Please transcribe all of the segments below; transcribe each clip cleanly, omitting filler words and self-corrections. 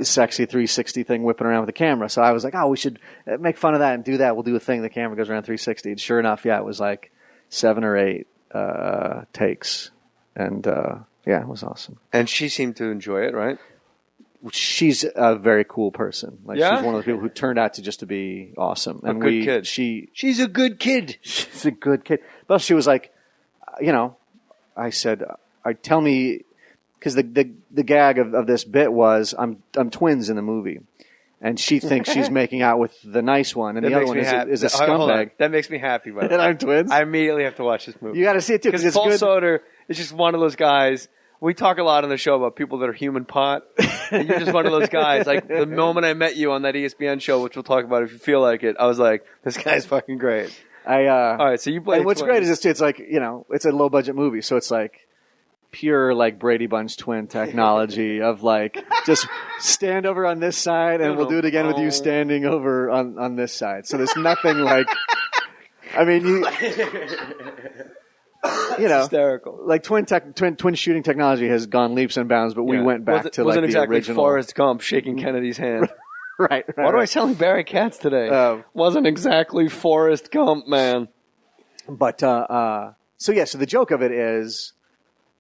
sexy 360 thing whipping around with the camera. So I was like, oh, we should make fun of that and do that. We'll do a thing. The camera goes around 360. And sure enough, it was like 7 or 8 takes. And it was awesome. And she seemed to enjoy it, right? She's a very cool person. Like she's one of those people who turned out to be awesome. And a good kid. She's a good kid. She's a good kid. But she was like, I said, tell me, because the gag of this bit was I'm twins in the movie, and she thinks she's making out with the nice one, and the other one is a scumbag. That makes me happy. By the way. And I'm twins. I immediately have to watch this movie. You got to see it too because Paul Soter is just one of those guys. We talk a lot on the show about people that are human pot. And you're just one of those guys. Like the moment I met you on that ESPN show, which we'll talk about if you feel like it, I was like, this guy's fucking great. All right, so you play. And what's great is it's like it's a low budget movie, so it's like pure like Brady Bunch twin technology of like just stand over on this side and we'll do it again with you standing over on this side. So there's nothing like. I mean hysterical. Like twin shooting technology has gone leaps and bounds, but we went back to like the exactly original. Forrest Gump shaking Kennedy's hand. Right. Why do I sound like Barry Katz today? Wasn't exactly Forrest Gump, man. But so the joke of it is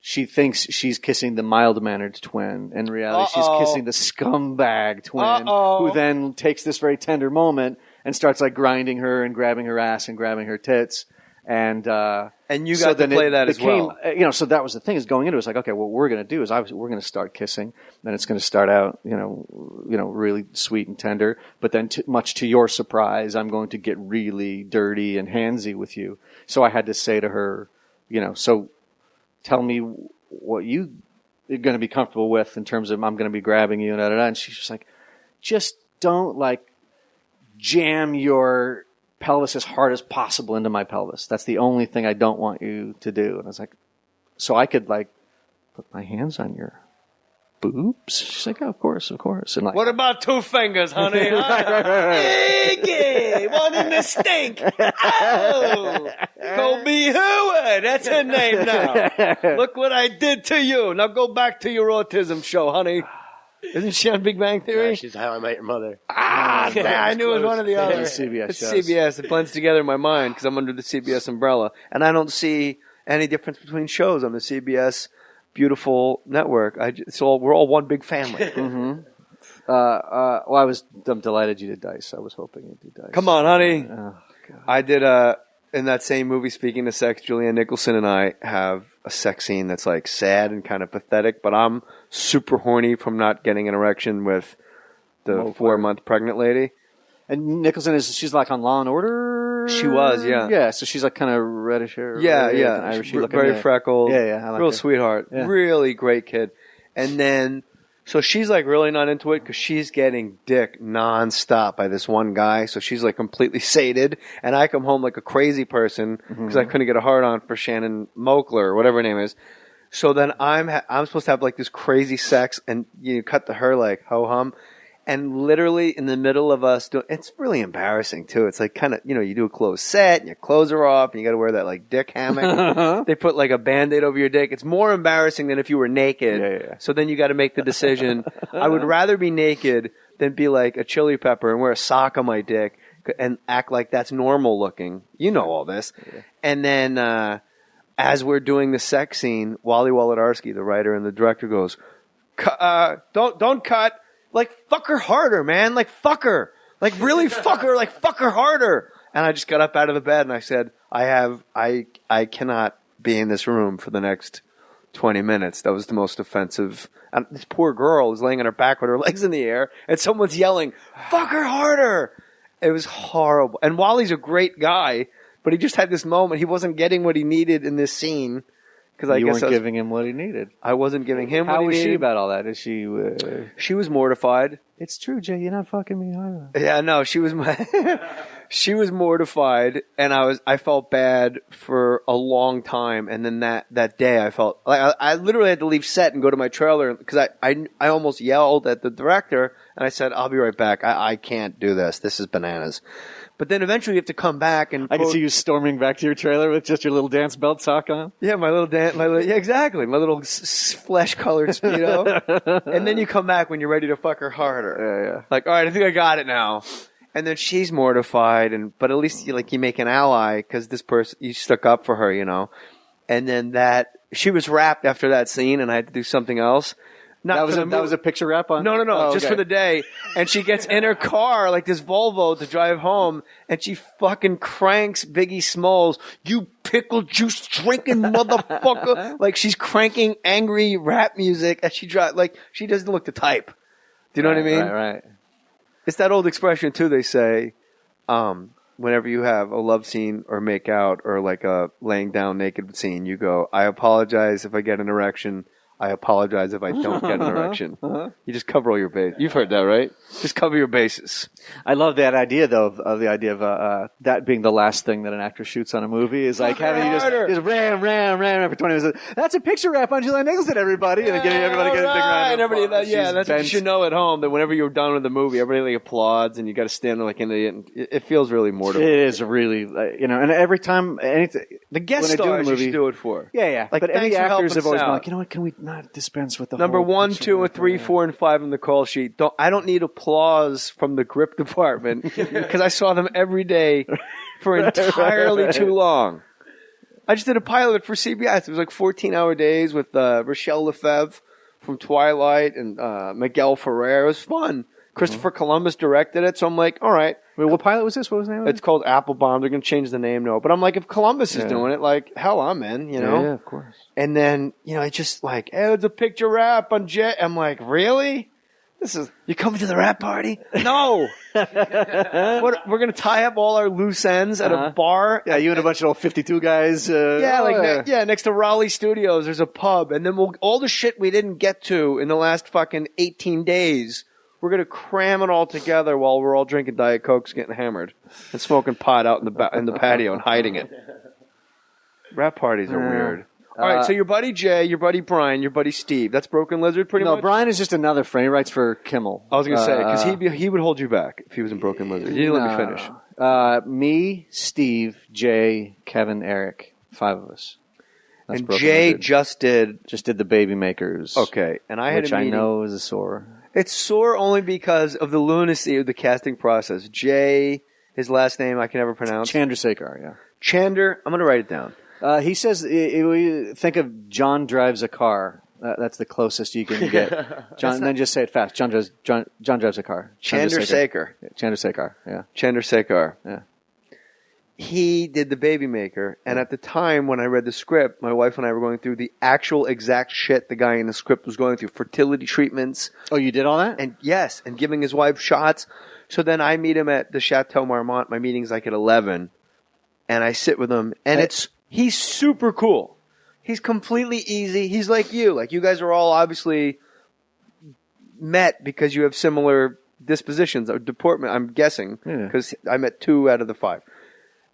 she thinks she's kissing the mild-mannered twin. In reality, she's kissing the scumbag twin, who then takes this very tender moment and starts like grinding her and grabbing her ass and grabbing her tits. And you got to play that as well. So that was the thing is going into it. It's like, okay, what we're going to do is we're going to start kissing. Then it's going to start out, really sweet and tender. But then much to your surprise, I'm going to get really dirty and handsy with you. So I had to say to her, so tell me what you're going to be comfortable with in terms of I'm going to be grabbing you and she's just like, just don't like jam your pelvis as hard as possible into my pelvis. That's the only thing I don't want you to do. And I was like, so I could like put my hands on your boobs? She's like, oh, of course. And like, what about 2 fingers, honey? Iggy, one in the stink. Oh, Kobe Hoover, that's her name now. Look what I did to you. Now go back to your autism show, honey. Isn't she on Big Bang Theory? Yeah, she's How I Met Your Mother. I knew it was one of the other. CBS it's shows. CBS. It blends together in my mind because I'm under the CBS umbrella. And I don't see any difference between shows on the CBS beautiful network. We're all one big family. Mm-hmm. I'm delighted you did Dice. I was hoping you'd do Dice. Come on, honey. Oh, God. I did in that same movie, Speaking of Sex, Julianne Nicholson and I have a sex scene that's like sad and kind of pathetic, but I'm super horny from not getting an erection with the 4-month pregnant lady. And Nicholson she's like on Law and Order? She was, yeah. Yeah, so she's like kind of reddish hair. Yeah. Irish looking. Very freckled. Yeah. I like real her. Sweetheart. Yeah. Really great kid. And then, so she's like really not into it because she's getting dick nonstop by this one guy. So she's like completely sated. And I come home like a crazy person because I couldn't get a hard on for Shannon Mokler or whatever her name is. So then I'm supposed to have like this crazy sex and you cut to her like ho-hum. And literally in the middle of us doing, it's really embarrassing too. It's like kind of, you do a closed set and your clothes are off and you got to wear that like dick hammock. They put like a Band-Aid over your dick. It's more embarrassing than if you were naked. Yeah. So then you got to make the decision. I would rather be naked than be like a chili pepper and wear a sock on my dick and act like that's normal looking. You know all this. Yeah. And then, as we're doing the sex scene, Wally Wolodarski, the writer and the director goes, don't cut. Like, fuck her harder, man. Like, fuck her. Like, really fuck her. Like, fuck her harder. And I just got up out of the bed and I said, I cannot be in this room for the next 20 minutes. That was the most offensive. And this poor girl is laying on her back with her legs in the air and someone's yelling, fuck her harder. It was horrible. And Wally's a great guy, but he just had this moment. He wasn't getting what he needed in this scene. Because you weren't giving him what he needed. I wasn't giving him what he needed. How was she about all that? Is she? She was mortified. It's true, Jay. You're not fucking me either. Yeah, no, she was. She was mortified, and I felt bad for a long time. And then that day, I felt like I literally had to leave set and go to my trailer because I almost yelled at the director, and I said, "I'll be right back. I can't do this. This is bananas." But then eventually you have to come back and I can see you storming back to your trailer with just your little dance belt sock on. Yeah, yeah, exactly. My little flesh-colored Speedo. And then you come back when you're ready to fuck her harder. Yeah. Like, all right, I think I got it now. And then she's mortified, but at least you make an ally because this person, you stuck up for her, And then she was wrapped after that scene, and I had to do something else. That was a picture wrap on? No, Oh, just okay. for the day. And she gets in her car, like this Volvo, to drive home, and she fucking cranks Biggie Smalls, "You pickle juice drinking motherfucker." Like she's cranking angry rap music as she drives. Like she doesn't look the type. Do you know what I mean? Right. It's that old expression too. They say, whenever you have a love scene or make out or like a laying down naked scene, you go, "I apologize if I get an erection. I apologize if I don't get an erection." You just cover all your bases. You've heard that, right? Just cover your bases. I love that idea, though, of the idea of that being the last thing that an actor shoots on a movie is like having you just ram for 20 minutes. That's a picture wrap on July Nicholson, everybody, and then getting everybody getting a big round of applause. That's what you should know at home. That whenever you're done with the movie, everybody applauds, and you got to stand there like an idiot. And it feels really mortifying. It is really, and every time the guest stars you should do it for. Yeah. Like, but any actors have always been like, out. you know what? Can we not dispense with the number whole 1, picture 2, wrap? 3, 4, and 5 on the call sheet? I don't need applause from the grip department because I saw them every day for entirely too long. I just did a pilot for CBS. It was like 14-hour days with Rochelle Lefebvre from Twilight and Miguel Ferrer. It was fun. Christopher Columbus directed it, so I'm like, all right. Wait, what pilot was this? What was the name of it? It's called Applebaum. They're going to change the name now. But I'm like, if Columbus is doing it, like, hell, I'm in, Yeah, of course. And then, it's just like, hey, it's a picture wrap on Jet. I'm like, really? You coming to the rap party? No. We're going to tie up all our loose ends at a bar. Yeah, you and a bunch of old 52 guys. Next to Raleigh Studios, there's a pub. And then all the shit we didn't get to in the last fucking 18 days, we're going to cram it all together while we're all drinking Diet Cokes, getting hammered, and smoking pot out in the patio and hiding it. Rap parties are weird. All right, so your buddy Jay, your buddy Brian, your buddy Steve. That's Broken Lizard, pretty much? No, Brian is just another friend. He writes for Kimmel. I was going to say, because he would hold you back if he was in Broken Lizard. He didn't let me finish. Me, Steve, Jay, Kevin, Eric. 5 of us. That's and Broken Jay Lizard. just did the Baby Makers. Okay, and I had which a meeting. I know is a sore. It's sore only because of the lunacy of the casting process. Jay, his last name I can never pronounce. Chandrasekhar, yeah. Chander, I'm going to write it down. He says, think of John drives a car. That's the closest you can get. John, then just say it fast. John drives a car. Chandrasekhar. Chandrasekhar, yeah. Chandrasekhar. Yeah. He did the Baby Maker, and at the time when I read the script, my wife and I were going through the actual exact shit the guy in the script was going through. Fertility treatments. Oh, you did all that? And yes, and giving his wife shots. So then I meet him at the Chateau Marmont. My meeting's like at 11, and I sit with him, and he's super cool. He's completely easy. He's like you. Like, you guys are all obviously met because you have similar dispositions or deportment, I'm guessing, because I met 2 out of the 5.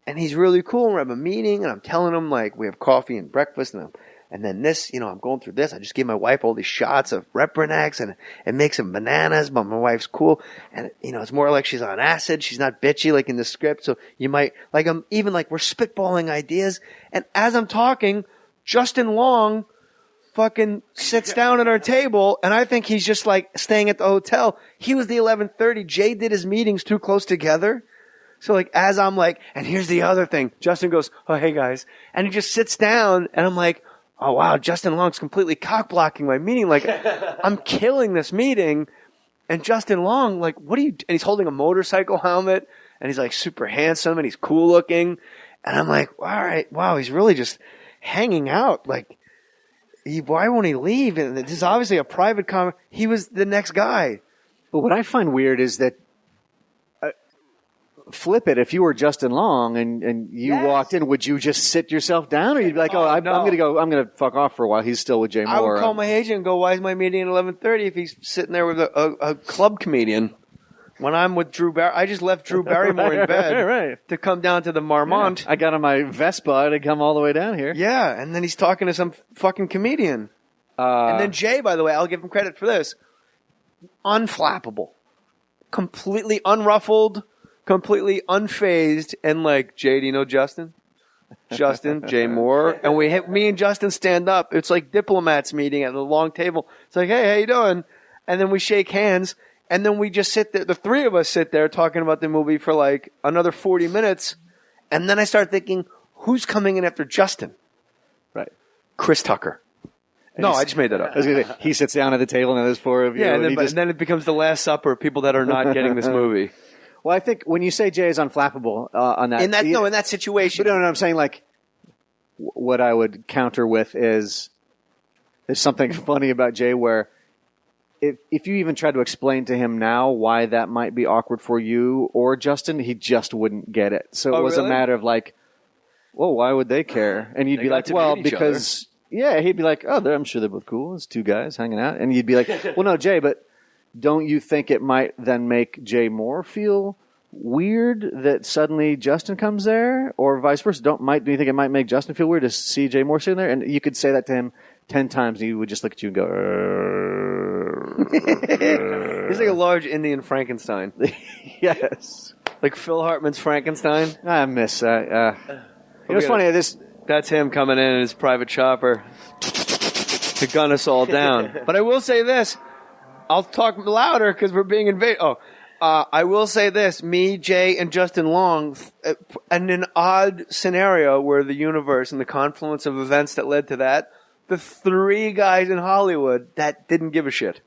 And he's really cool. We're having a meeting, and I'm telling him, like, we have coffee and breakfast, and then this, I'm going through this. I just gave my wife all these shots of Repronex, and it makes some bananas, but my wife's cool. And, it's more like she's on acid. She's not bitchy like in the script. So you might, like, we're spitballing ideas. And as I'm talking, Justin Long fucking sits down at our table, and I think he's just, like, staying at the hotel. He was the 11:30. Jay did his meetings too close together. So, like, as I'm like, and here's the other thing, Justin goes, oh, hey, guys. And he just sits down, and I'm like, oh, wow, Justin Long's completely cock-blocking my meeting. Like, I'm killing this meeting. And Justin Long, like, what are you – and he's holding a motorcycle helmet, and he's, like, super handsome, and he's cool-looking. And I'm like, all right, wow, he's really just hanging out. Like, why won't he leave? And this is obviously a private comment. He was the next guy. But what I find weird is that flip it. If you were Justin Long and you walked in, would you just sit yourself down, or you'd be like, I'm going to fuck off for a while. He's still with Jay Mohr. I would call my agent and go, why is my meeting at 11:30 if he's sitting there with a club comedian? When I'm with Drew I just left Drew Barrymore in bed right. to come down to the Marmont. Yeah. I got on my Vespa to come all the way down here. Yeah, and then he's talking to some fucking comedian. And then Jay, by the way, I'll give him credit for this. Unflappable. Completely unruffled, completely unfazed, and like, Jay, do you know Justin? Justin, Jay Mohr. And me and Justin stand up. It's like diplomats meeting at a long table. It's like, hey, how you doing? And then we shake hands, and then we just sit there. The three of us sit there talking about the movie for like another 40 minutes. And then I start thinking, who's coming in after Justin? Right. Chris Tucker. No, I just made that up. I was gonna say, he sits down at the table and there's four of you. Yeah, and then it becomes the Last Supper of people that are not getting this movie. Well, I think when you say Jay is unflappable on that, In that situation. But no, I'm saying like what I would counter with is there's something funny about Jay where if you even tried to explain to him now why that might be awkward for you or Justin, he just wouldn't get it. So it was a matter of like, well, why would they care? And you'd be like, well, because. Yeah, he'd be like, oh, I'm sure they're both cool. It's two guys hanging out. And you'd be like, well, no, Jay, but don't you think it might then make Jay Mohr feel weird that suddenly Justin comes there? Or vice versa? Do you think it might make Justin feel weird to see Jay Mohr sitting there? And you could say that to him 10 times and he would just look at you and go, He's like a large Indian Frankenstein. Yes. Like Phil Hartman's Frankenstein. I miss that. You know what's funny? That's him coming in his private chopper to gun us all down. But I will say this. I'll talk louder because we're being invaded. I will say this. Me, Jay, and Justin Long, in an odd scenario where the universe and the confluence of events that led to that, the three guys in Hollywood that didn't give a shit.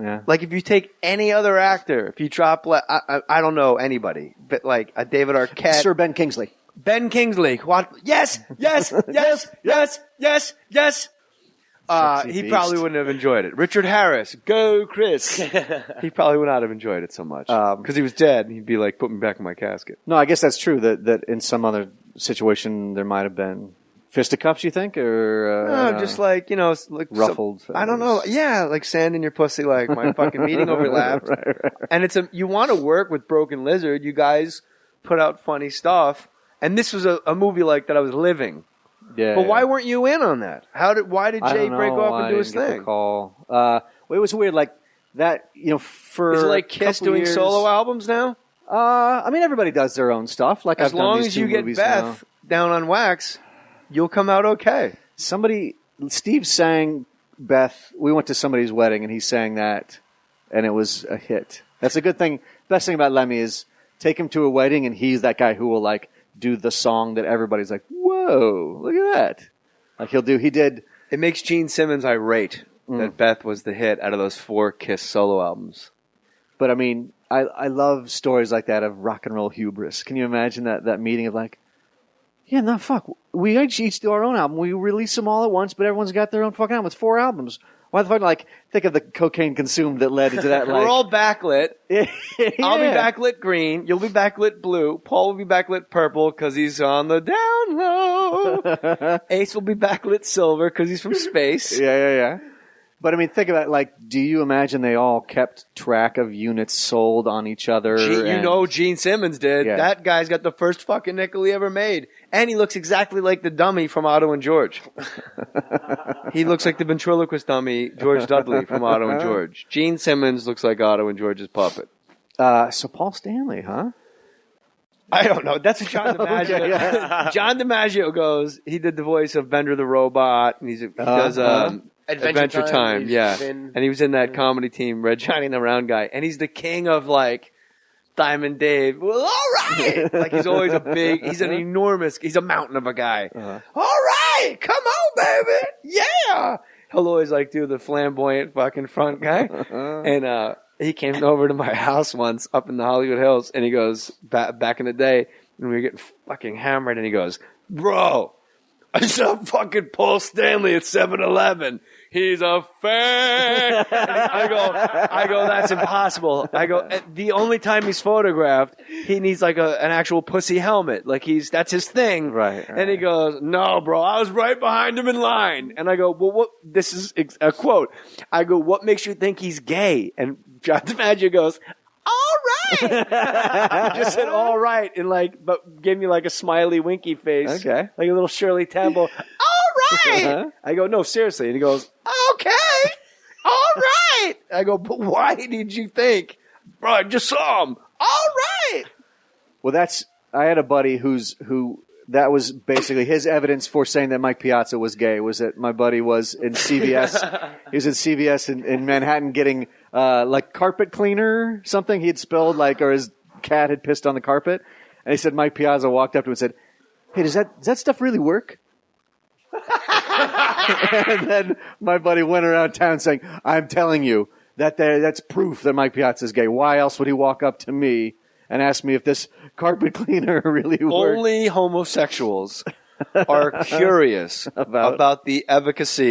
Yeah. Like if you take any other actor, if you drop, I don't know anybody, but like a David Arquette. Sir Ben Kingsley. Ben Kingsley. What? Yes. He probably wouldn't have enjoyed it. Richard Harris. Go, Chris. He probably would not have enjoyed it so much. Because he was dead, and he'd be like, put me back in my casket. No, I guess that's true, that in some other situation there might have been fisticuffs, you think? Or no, just like, like ruffled. I don't know. Yeah, like sand in your pussy, like my fucking meeting overlapped. Right. And you want to work with Broken Lizard. You guys put out funny stuff. And this was a movie like that I was living. Yeah. But why weren't you in on that? Why did Jay break off and do his thing? The call. Well, it was weird, like that. For is it like Kiss doing solo albums now? I mean, everybody does their own stuff. Like as long as you get Beth down on wax, you'll come out okay. Steve sang Beth. We went to somebody's wedding and he sang that, and it was a hit. That's a good thing. Best thing about Lemmy is take him to a wedding and he's that guy who will like do the song that everybody's like, whoa, look at that. Like he did. It makes Gene Simmons irate that Beth was the hit out of those 4 Kiss solo albums. But I mean, I love stories like that of rock and roll hubris. Can you imagine that meeting of like, yeah, no, fuck. We each do our own album. We release them all at once, but everyone's got their own fucking album. It's 4 albums. Why the fuck, think of the cocaine consumed that led into that, We're all backlit. Yeah. I'll be backlit green. You'll be backlit blue. Paul will be backlit purple because he's on the down low. Ace will be backlit silver because he's from space. Yeah. But I mean, think about it, do you imagine they all kept track of units sold on each other? Gene Simmons did. Yeah. That guy's got the first fucking nickel he ever made. And he looks exactly like the dummy from Otto and George. He looks like the ventriloquist dummy, George Dudley from Otto and George. Gene Simmons looks like Otto and George's puppet. So Paul Stanley, huh? I don't know. That's what John DiMaggio. Okay, yeah. John DiMaggio goes. He did the voice of Bender the Robot, and he does Adventure Time. Yeah, and he was in that comedy team, Red Johnny and the Round Guy, and he's the king of Diamond Dave. Well, all right. He's always he's a mountain of a guy. All right, come on, baby. Yeah. He'll always do the flamboyant fucking front guy. And he came over to my house once up in the Hollywood Hills, and he goes, back in the day, when we were getting fucking hammered, and he goes, bro, I saw fucking Paul Stanley at 7-Eleven. He's a fan. I go, that's impossible. I go, the only time he's photographed, he needs an actual pussy helmet. That's his thing. Right. And he goes, no, bro, I was right behind him in line. And I go, well, what? This is a quote. I go, what makes you think he's gay? And John DiMaggio goes, all right. He just said, all right. And but gave me a smiley winky face. Okay. Like a little Shirley Temple. All right. Uh-huh. I go, no, seriously. And he goes, okay. All right. I go, but why did you think? Bro, I just saw him. All right. Well, I had a buddy that was basically his evidence for saying that Mike Piazza was gay, was that my buddy was in CVS. He was in CVS in Manhattan getting carpet cleaner, something he had spilled, or his cat had pissed on the carpet. And he said Mike Piazza walked up to him and said, hey, does that stuff really work? And then my buddy went around town saying, I'm telling you, that's proof that Mike Piazza's gay. Why else would he walk up to me and ask me if this carpet cleaner really works? Only homosexuals are curious about the efficacy